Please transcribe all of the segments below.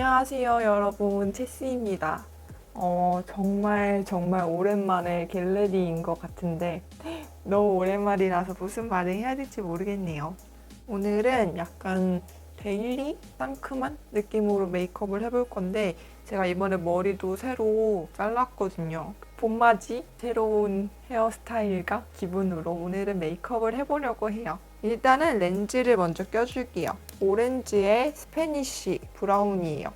안녕하세요, 여러분. 체스입니다. 정말 오랜만에 겟레디인 것 같은데 너무 오랜만이라서 무슨 말을 해야 될지 모르겠네요. 오늘은 약간 데일리 상큼한 느낌으로 메이크업을 해볼 건데 제가 이번에 머리도 새로 잘랐거든요. 봄맞이 새로운 헤어스타일과 기분으로 오늘은 메이크업을 해보려고 해요. 일단은 렌즈를 먼저 껴줄게요. 오렌지의 스패니쉬 브라운이에요.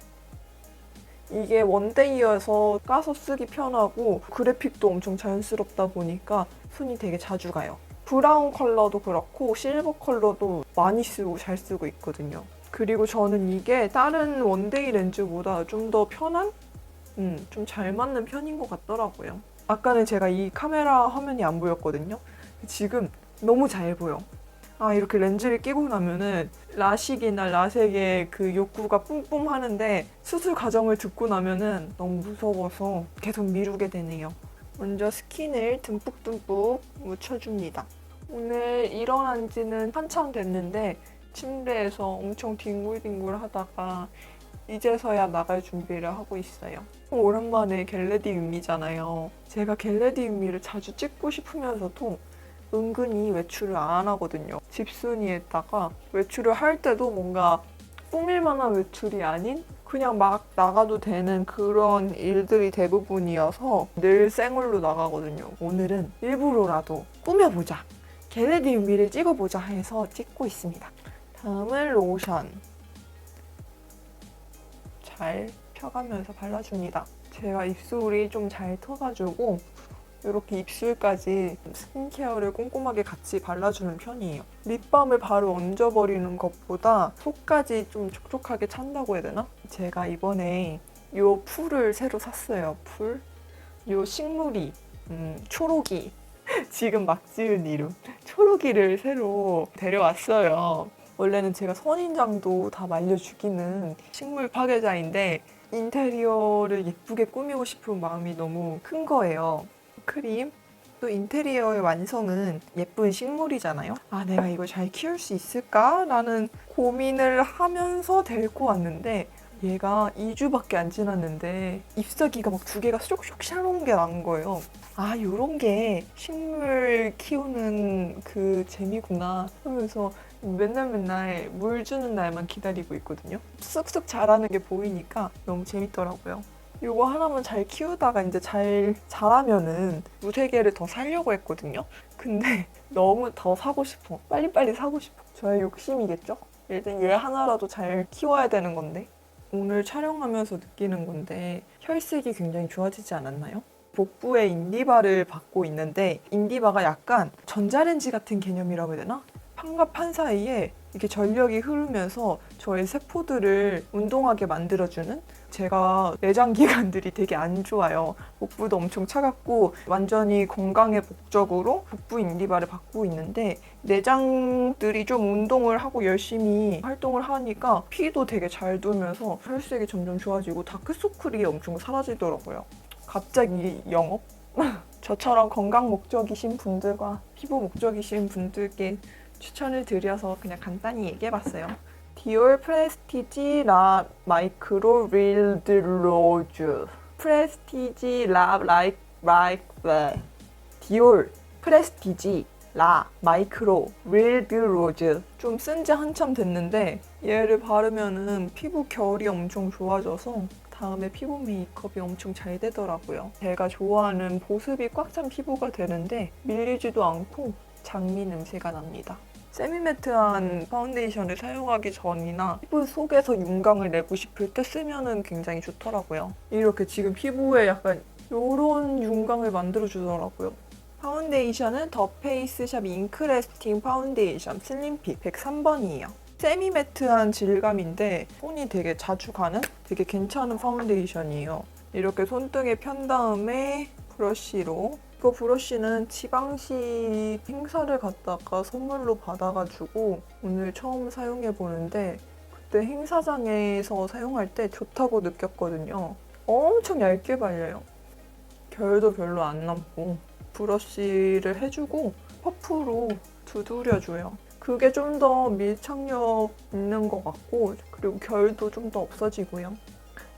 이게 원데이여서 까서 쓰기 편하고 그래픽도 엄청 자연스럽다 보니까 손이 되게 자주 가요. 브라운 컬러도 그렇고 실버 컬러도 많이 쓰고 잘 쓰고 있거든요. 그리고 저는 이게 다른 원데이 렌즈보다 좀 더 편한? 좀 잘 맞는 편인 것 같더라고요. 아까는 제가 이 카메라 화면이 안 보였거든요. 지금 너무 잘 보여. 이렇게 렌즈를 끼고 나면은 라식이나 라섹의 그 욕구가 뿜뿜 하는데 수술 과정을 듣고 나면은 너무 무서워서 계속 미루게 되네요. 먼저 스킨을 듬뿍듬뿍 묻혀줍니다. 오늘 일어난 지는 한참 됐는데 침대에서 엄청 뒹굴뒹굴 하다가 이제서야 나갈 준비를 하고 있어요. 오랜만에 겟레디 뮤미잖아요. 제가 겟레디 뮤미를 자주 찍고 싶으면서도 은근히 외출을 안 하거든요. 집순이에다가 외출을 할 때도 뭔가 꾸밀 만한 외출이 아닌 그냥 막 나가도 되는 그런 일들이 대부분이어서 늘 생얼로 나가거든요. 오늘은 일부러라도 꾸며보자. 겟레디 뮤미를 찍어보자 해서 찍고 있습니다. 다음은 로션. 잘 펴가면서 발라줍니다. 제가 입술이 좀 잘 터가지고 이렇게 입술까지 스킨케어를 꼼꼼하게 같이 발라주는 편이에요. 립밤을 바로 얹어버리는 것보다 속까지 좀 촉촉하게 찬다고 해야 되나? 제가 이번에 이 풀을 새로 샀어요. 풀? 이 식물이 초록이 지금 막 지은 이름 초록이를 새로 데려왔어요. 원래는 제가 선인장도 다 말려 죽이는 식물 파괴자인데 인테리어를 예쁘게 꾸미고 싶은 마음이 너무 큰 거예요. 크림. 또 인테리어의 완성은 예쁜 식물이잖아요. 내가 이걸 잘 키울 수 있을까? 라는 고민을 하면서 데리고 왔는데 얘가 2주밖에 안 지났는데 잎사귀가 막 2개가 쏙쏙 샬롬 게 난 거예요. 요런 게 식물 키우는 그 재미구나 하면서 맨날 물 주는 날만 기다리고 있거든요. 쑥쑥 자라는 게 보이니까 너무 재밌더라고요. 이거 하나만 잘 키우다가 이제 잘 자라면은 2-3개를 더 사려고 했거든요. 근데 너무 더 사고 싶어. 빨리빨리 사고 싶어. 저의 욕심이겠죠? 일단 얘 하나라도 잘 키워야 되는 건데. 오늘 촬영하면서 느끼는 건데 혈색이 굉장히 좋아지지 않았나요? 복부에 인디바를 받고 있는데 인디바가 약간 전자레인지 같은 개념이라고 해야 되나? 판과 판 사이에 이렇게 전력이 흐르면서 저의 세포들을 운동하게 만들어주는 제가 내장 기관들이 되게 안 좋아요. 복부도 엄청 차갑고 완전히 건강의 목적으로 복부 인디바를 받고 있는데 내장들이 좀 운동을 하고 열심히 활동을 하니까 피도 되게 잘 돌면서 혈색이 점점 좋아지고 다크서클이 엄청 사라지더라고요. 갑자기 영업? 저처럼 건강 목적이신 분들과 피부 목적이신 분들께 추천을 드려서 그냥 간단히 얘기해봤어요. 디올 프레스티지 라 마이크로 릴드 로즈 프레스티지 라 디올 프레스티지 라 마이크로 릴드 로즈 좀 쓴 지 한참 됐는데 얘를 바르면은 피부 결이 엄청 좋아져서 다음에 피부 메이크업이 엄청 잘 되더라고요. 제가 좋아하는 보습이 꽉 찬 피부가 되는데 밀리지도 않고 장미 냄새가 납니다. 세미매트한 파운데이션을 사용하기 전이나 피부 속에서 윤광을 내고 싶을 때 쓰면은 굉장히 좋더라고요. 이렇게 지금 피부에 약간 이런 윤광을 만들어주더라고요. 파운데이션은 더 페이스샵 잉크래스팅 파운데이션 슬림핏 103번이에요. 세미매트한 질감인데 손이 되게 자주 가는 되게 괜찮은 파운데이션이에요. 이렇게 손등에 편 다음에 브러쉬로 이거 브러쉬는 지방시 행사를 갔다가 선물로 받아가지고 오늘 처음 사용해보는데 그때 행사장에서 사용할 때 좋다고 느꼈거든요. 엄청 얇게 발려요. 결도 별로 안 남고 브러쉬를 해주고 퍼프로 두드려줘요. 그게 좀 더 밀착력 있는 것 같고 그리고 결도 좀 더 없어지고요.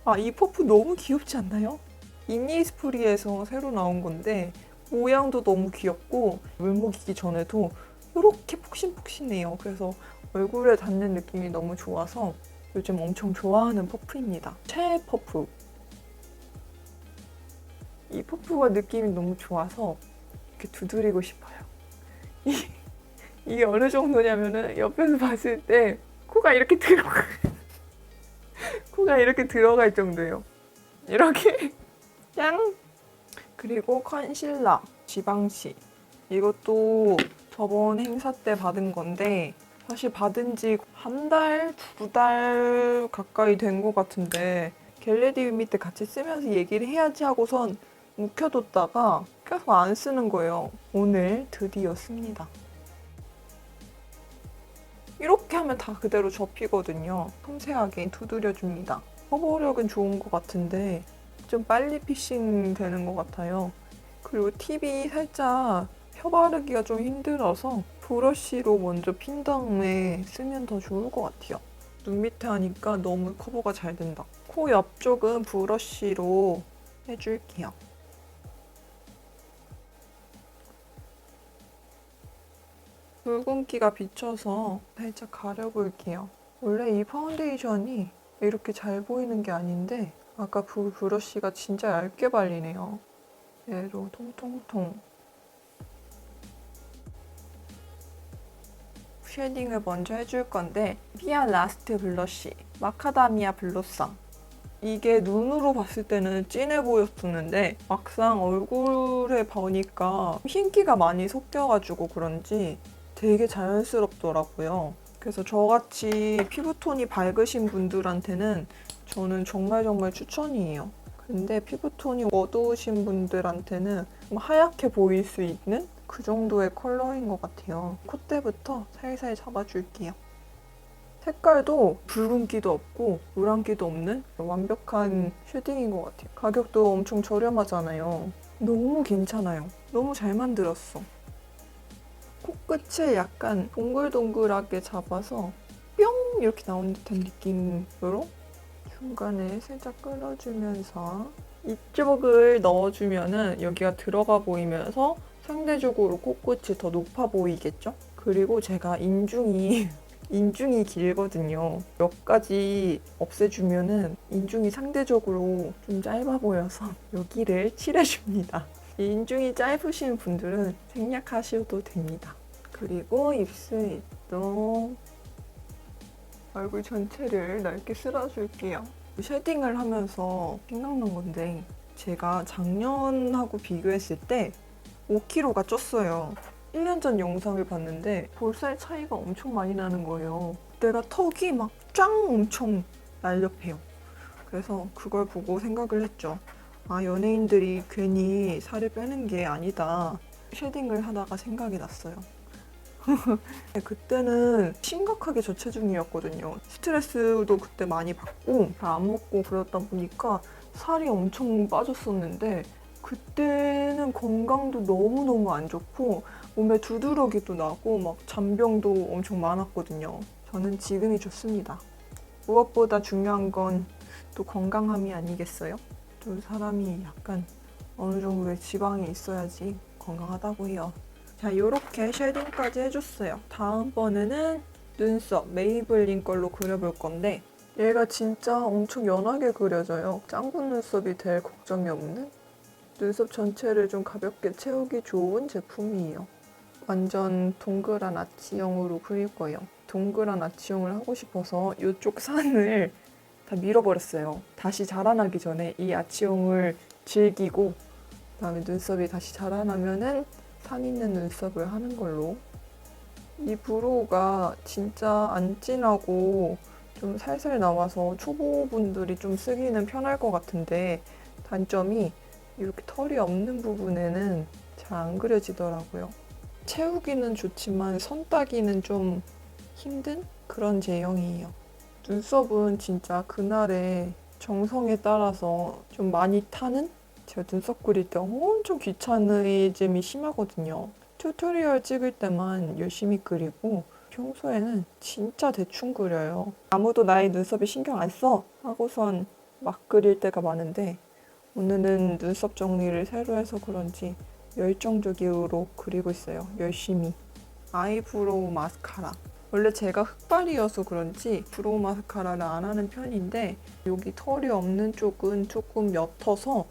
아, 이 퍼프 너무 귀엽지 않나요? 이니스프리에서 새로 나온 건데 모양도 너무 귀엽고 물 먹이기 전에도 이렇게 폭신폭신해요. 그래서 얼굴에 닿는 느낌이 너무 좋아서 요즘 엄청 좋아하는 퍼프입니다. 최애 퍼프. 이 퍼프가 느낌이 너무 좋아서 이렇게 두드리고 싶어요. 이게 어느 정도냐면은 옆에서 봤을 때 코가 이렇게 코가 이렇게 들어갈 정도예요. 이렇게 짱! 그리고 컨실러 지방시. 이것도 저번 행사 때 받은 건데 사실 받은 지 한 달, 두 달 가까이 된 것 같은데 겟레디 밑에 같이 쓰면서 얘기를 해야지 하고선 묵혀뒀다가 계속 안 쓰는 거예요. 오늘 드디어 씁니다. 이렇게 하면 다 그대로 접히거든요. 섬세하게 두드려줍니다. 커버력은 좋은 것 같은데 좀 빨리 피싱 되는 것 같아요. 그리고 팁이 살짝 펴 바르기가 좀 힘들어서 브러쉬로 먼저 핀 다음에 쓰면 더 좋을 것 같아요. 눈 밑에 하니까 너무 커버가 잘 된다. 코 옆쪽은 브러쉬로 해줄게요. 붉은기가 비쳐서 살짝 가려볼게요. 원래 이 파운데이션이 이렇게 잘 보이는 게 아닌데 아까 그 브러쉬가 진짜 얇게 발리네요. 얘로 통통통. 쉐딩을 먼저 해줄 건데 피아 라스트 블러쉬 마카다미아 블로썸. 이게 눈으로 봤을 때는 진해 보였었는데 막상 얼굴에 보니까 흰기가 많이 섞여가지고 그런지 되게 자연스럽더라고요. 그래서 저같이 피부톤이 밝으신 분들한테는 저는 정말 추천이에요. 근데 피부톤이 어두우신 분들한테는 좀 하얗게 보일 수 있는 그 정도의 컬러인 것 같아요. 콧대부터 살살 잡아줄게요. 색깔도 붉은기도 없고 노란기도 없는 완벽한 쉐딩인 것 같아요. 가격도 엄청 저렴하잖아요. 너무 괜찮아요. 너무 잘 만들었어. 코끝을 약간 동글동글하게 잡아서 뿅 이렇게 나온 듯한 느낌으로 중간에 살짝 끌어주면서 이쪽을 넣어주면은 여기가 들어가 보이면서 상대적으로 코끝이 더 높아 보이겠죠? 그리고 제가 인중이 길거든요. 몇 가지 없애주면은 인중이 상대적으로 좀 짧아 보여서 여기를 칠해줍니다. 인중이 짧으신 분들은 생략하셔도 됩니다. 그리고 입술도 얼굴 전체를 넓게 쓸어줄게요. 쉐딩을 하면서 생각난 건데 제가 작년하고 비교했을 때 5kg가 쪘어요. 1년 전 영상을 봤는데 볼살 차이가 엄청 많이 나는 거예요. 내가 턱이 막 쫙 엄청 날렵해요. 그래서 그걸 보고 생각을 했죠. 아, 연예인들이 괜히 살을 빼는 게 아니다. 쉐딩을 하다가 생각이 났어요. 그때는 심각하게 저체중이었거든요. 스트레스도 그때 많이 받고 잘 안 먹고 그러다 보니까 살이 엄청 빠졌었는데 그때는 건강도 너무너무 안 좋고 몸에 두드러기도 나고 막 잔병도 엄청 많았거든요. 저는 지금이 좋습니다. 무엇보다 중요한 건 또 건강함이 아니겠어요? 또 사람이 약간 어느 정도의 지방이 있어야지 건강하다고 해요. 자, 이렇게 쉐딩까지 해줬어요. 다음번에는 눈썹 메이블린 걸로 그려볼 건데 얘가 진짜 엄청 연하게 그려져요. 짱구 눈썹이 될 걱정이 없는 눈썹 전체를 좀 가볍게 채우기 좋은 제품이에요. 완전 동그란 아치형으로 그릴 거예요. 동그란 아치형을 하고 싶어서 이쪽 산을 다 밀어버렸어요. 다시 자라나기 전에 이 아치형을 즐기고 그다음에 눈썹이 다시 자라나면은 산 있는 눈썹을 하는 걸로. 이 브로우가 진짜 안 진하고 좀 살살 나와서 초보분들이 좀 쓰기는 편할 것 같은데 단점이 이렇게 털이 없는 부분에는 잘 안 그려지더라고요. 채우기는 좋지만 선 따기는 좀 힘든 그런 제형이에요. 눈썹은 진짜 그날의 정성에 따라서 좀 많이 타는? 제가 눈썹 그릴 때 엄청 귀차니즘이 심하거든요. 튜토리얼 찍을 때만 열심히 그리고 평소에는 진짜 대충 그려요. 아무도 나의 눈썹에 신경 안 써! 하고선 막 그릴 때가 많은데 오늘은 눈썹 정리를 새로 해서 그런지 열정적으로 그리고 있어요. 열심히. 아이브로우 마스카라. 원래 제가 흑발이어서 그런지 브로우 마스카라를 안 하는 편인데 여기 털이 없는 쪽은 조금 옅어서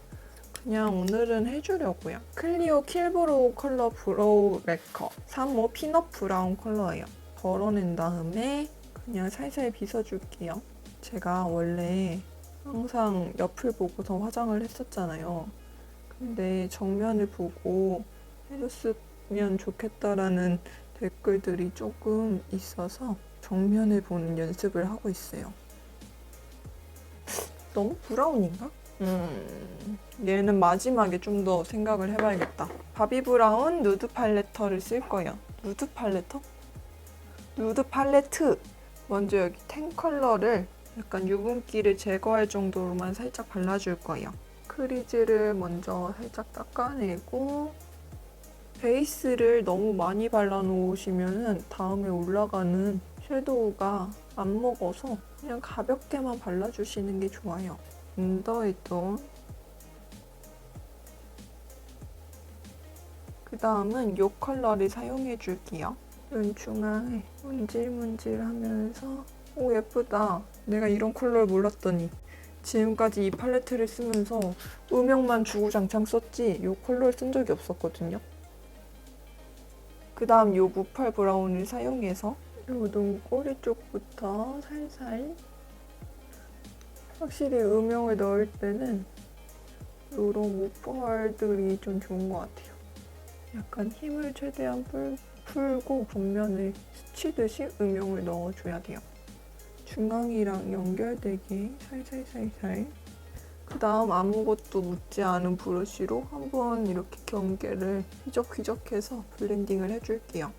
그냥 오늘은 해주려고요. 클리오 킬브로우 컬러 브로우 레커 35 피넛 브라운 컬러예요. 덜어낸 다음에 그냥 살살 빗어줄게요. 제가 원래 항상 옆을 보고서 화장을 했었잖아요. 근데 정면을 보고 해줬으면 좋겠다라는 댓글들이 조금 있어서 정면을 보는 연습을 하고 있어요. 너무 브라운인가? 얘는 마지막에 좀 더 생각을 해봐야겠다. 바비 브라운 누드 팔레터를 쓸 거예요. 누드 팔레터? 누드 팔레트! 먼저 여기 텐 컬러를 약간 유분기를 제거할 정도로만 살짝 발라줄 거예요. 크리즈를 먼저 살짝 닦아내고 베이스를 너무 많이 발라놓으시면 다음에 올라가는 섀도우가 안 먹어서 그냥 가볍게만 발라주시는 게 좋아요. 언더에도 그 다음은 이 컬러를 사용해 줄게요. 눈 중앙에 문질문질하면서 오 예쁘다. 내가 이런 컬러를 몰랐더니 지금까지 이 팔레트를 쓰면서 음영만 주구장창 썼지 이 컬러를 쓴 적이 없었거든요. 그 다음 이 무펄 브라운을 사용해서 이 눈꼬리 쪽부터 살살 확실히 음영을 넣을 때는 이런 무펄들이 좀 좋은 것 같아요. 약간 힘을 최대한 풀고 겉면을 스치듯이 음영을 넣어줘야 돼요. 중앙이랑 연결되게 살살살살. 그 다음 아무것도 묻지 않은 브러쉬로 한번 이렇게 경계를 휘적휘적해서 블렌딩을 해줄게요.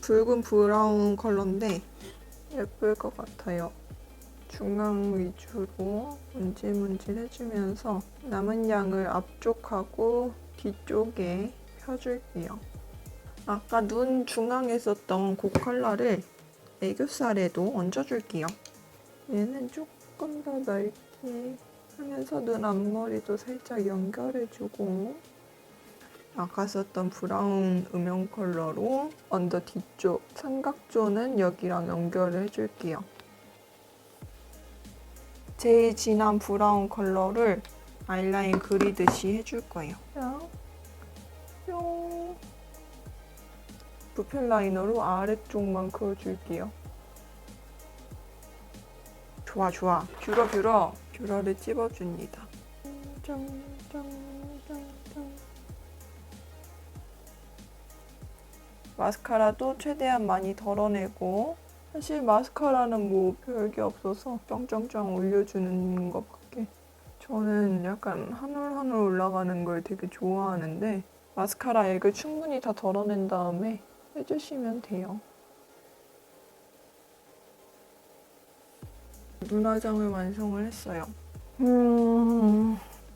붉은 브라운 컬러인데 예쁠 것 같아요. 중앙 위주로 문질문질 해주면서 남은 양을 앞쪽하고 뒤쪽에 펴줄게요. 아까 눈 중앙에 썼던 그 컬러를 애교살에도 얹어줄게요. 얘는 조금 더 넓게 하면서 눈 앞머리도 살짝 연결해주고 아까 썼던 브라운 음영 컬러로 언더 뒤쪽 삼각존은 여기랑 연결을 해줄게요. 제일 진한 브라운 컬러를 아이라인 그리듯이 해줄 거예요. 뿅. 붓펜 라이너로 아래쪽만 그어줄게요. 좋아 좋아. 뷰러. 뷰러를 찝어줍니다. 마스카라도 최대한 많이 덜어내고 사실 마스카라는 뭐 별게 없어서 짱짱짱 올려주는 것밖에. 저는 약간 한올 올라가는 걸 되게 좋아하는데 마스카라 액을 충분히 다 덜어낸 다음에 해주시면 돼요. 눈화장을 완성을 했어요.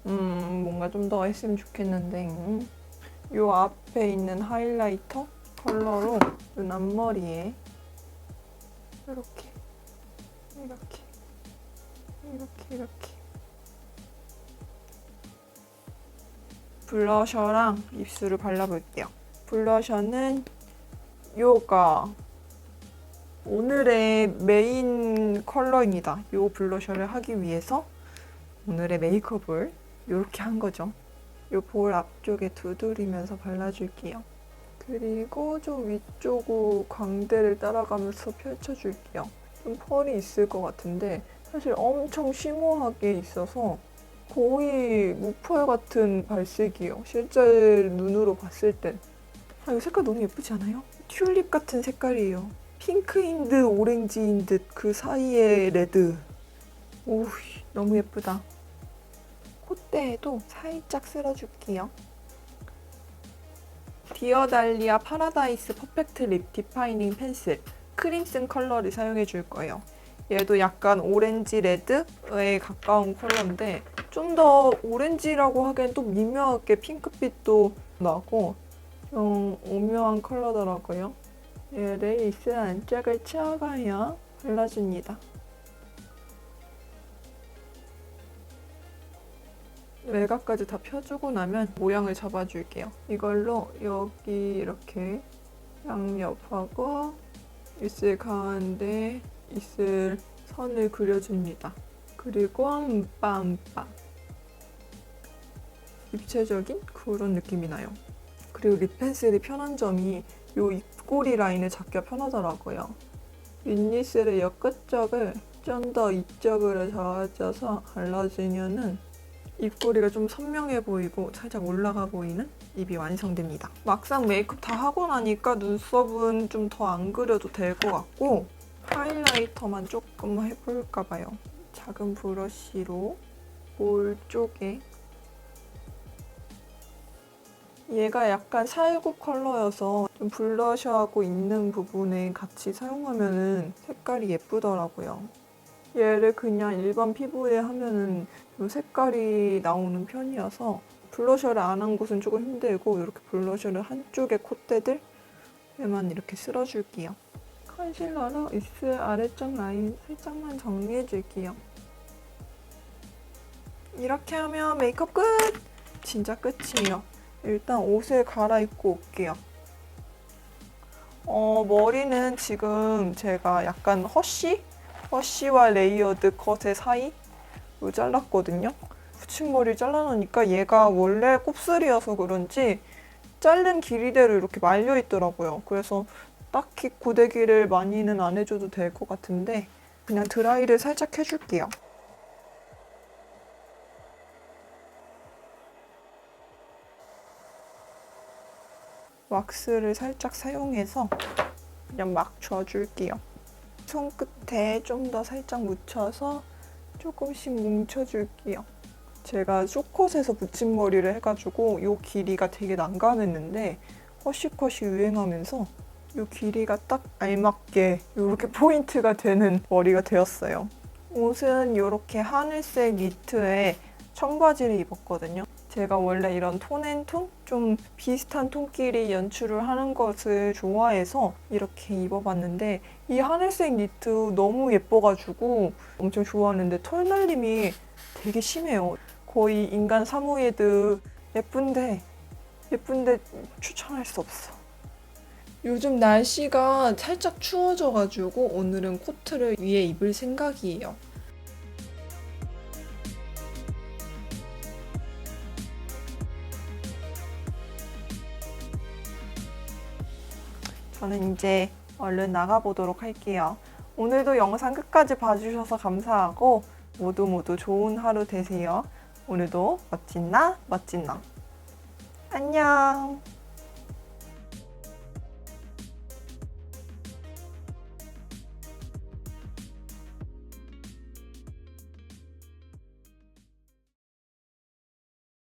뭔가 좀 더 했으면 좋겠는데 요 앞에 있는 하이라이터 컬러로 눈 앞머리에 이렇게 블러셔랑 입술을 발라볼게요. 블러셔는 요가 오늘의 메인 컬러입니다. 요 블러셔를 하기 위해서 오늘의 메이크업을 이렇게 한 거죠. 요 볼 앞쪽에 두드리면서 발라줄게요. 그리고 좀 위쪽으로 광대를 따라가면서 펼쳐줄게요. 좀 펄이 있을 것 같은데 사실 엄청 쉬머하게 있어서 거의 무펄 같은 발색이에요. 실제 눈으로 봤을 땐. 아, 이거 색깔 너무 예쁘지 않아요? 튤립 같은 색깔이에요. 핑크인 듯 오렌지인 듯 그 사이에 레드. 오, 너무 예쁘다. 콧대에도 살짝 쓸어줄게요. 디어달리아 파라다이스 퍼펙트 립 디파이닝 펜슬 크림슨 컬러를 사용해 줄 거예요. 얘도 약간 오렌지 레드에 가까운 컬러인데 좀 더 오렌지라고 하기엔 또 미묘하게 핑크빛도 나고 좀 오묘한 컬러더라고요. 얘를 입술 안짝을 채워가며 발라줍니다. 외곽까지 다 펴주고 나면 모양을 잡아줄게요. 이걸로 여기 이렇게 양옆하고 입술 가운데 입술 선을 그려줍니다. 그리고 빰빰 입체적인 그런 느낌이 나요. 그리고 립 펜슬이 편한 점이 이 입꼬리 라인을 잡기가 편하더라고요. 윗입술의 옆 끝쪽을 좀 더 이쪽으로 잡아줘서 발라주면은 입꼬리가 좀 선명해 보이고 살짝 올라가 보이는 입이 완성됩니다. 막상 메이크업 다 하고 나니까 눈썹은 좀 더 안 그려도 될 것 같고 하이라이터만 조금 해볼까 봐요. 작은 브러쉬로 볼 쪽에 얘가 약간 살구 컬러여서 좀 블러셔하고 있는 부분에 같이 사용하면은 색깔이 예쁘더라고요. 얘를 그냥 일반 피부에 하면은 좀 색깔이 나오는 편이어서 블러셔를 안 한 곳은 조금 힘들고 이렇게 블러셔를 한쪽의 콧대들에만 이렇게 쓸어줄게요. 컨실러로 입술 아래쪽 라인 살짝만 정리해줄게요. 이렇게 하면 메이크업 끝! 진짜 끝이에요. 일단 옷을 갈아입고 올게요. 머리는 지금 제가 약간 허쉬와 레이어드 컷의 사이로 잘랐거든요. 붙임머리 잘라놓으니까 얘가 원래 곱슬이어서 그런지 자른 길이대로 이렇게 말려있더라고요. 그래서 딱히 고데기를 많이는 안 해줘도 될 것 같은데 그냥 드라이를 살짝 해줄게요. 왁스를 살짝 사용해서 그냥 막 줘줄게요. 손끝에 좀 더 살짝 묻혀서 조금씩 뭉쳐줄게요. 제가 쇼컷에서 붙임머리를 해가지고 이 길이가 되게 난감했는데 허쉬컷이 유행하면서 이 길이가 딱 알맞게 이렇게 포인트가 되는 머리가 되었어요. 옷은 이렇게 하늘색 니트에 청바지를 입었거든요. 제가 원래 이런 톤앤톤? 좀 비슷한 톤끼리 연출을 하는 것을 좋아해서 이렇게 입어봤는데 이 하늘색 니트 너무 예뻐가지고 엄청 좋아하는데 털 날림이 되게 심해요. 거의 인간 사모예드. 예쁜데 추천할 수 없어. 요즘 날씨가 살짝 추워져가지고 오늘은 코트를 위에 입을 생각이에요. 저는 이제 얼른 나가보도록 할게요. 오늘도 영상 끝까지 봐주셔서 감사하고 모두 좋은 하루 되세요. 오늘도 멋진 나, 안녕!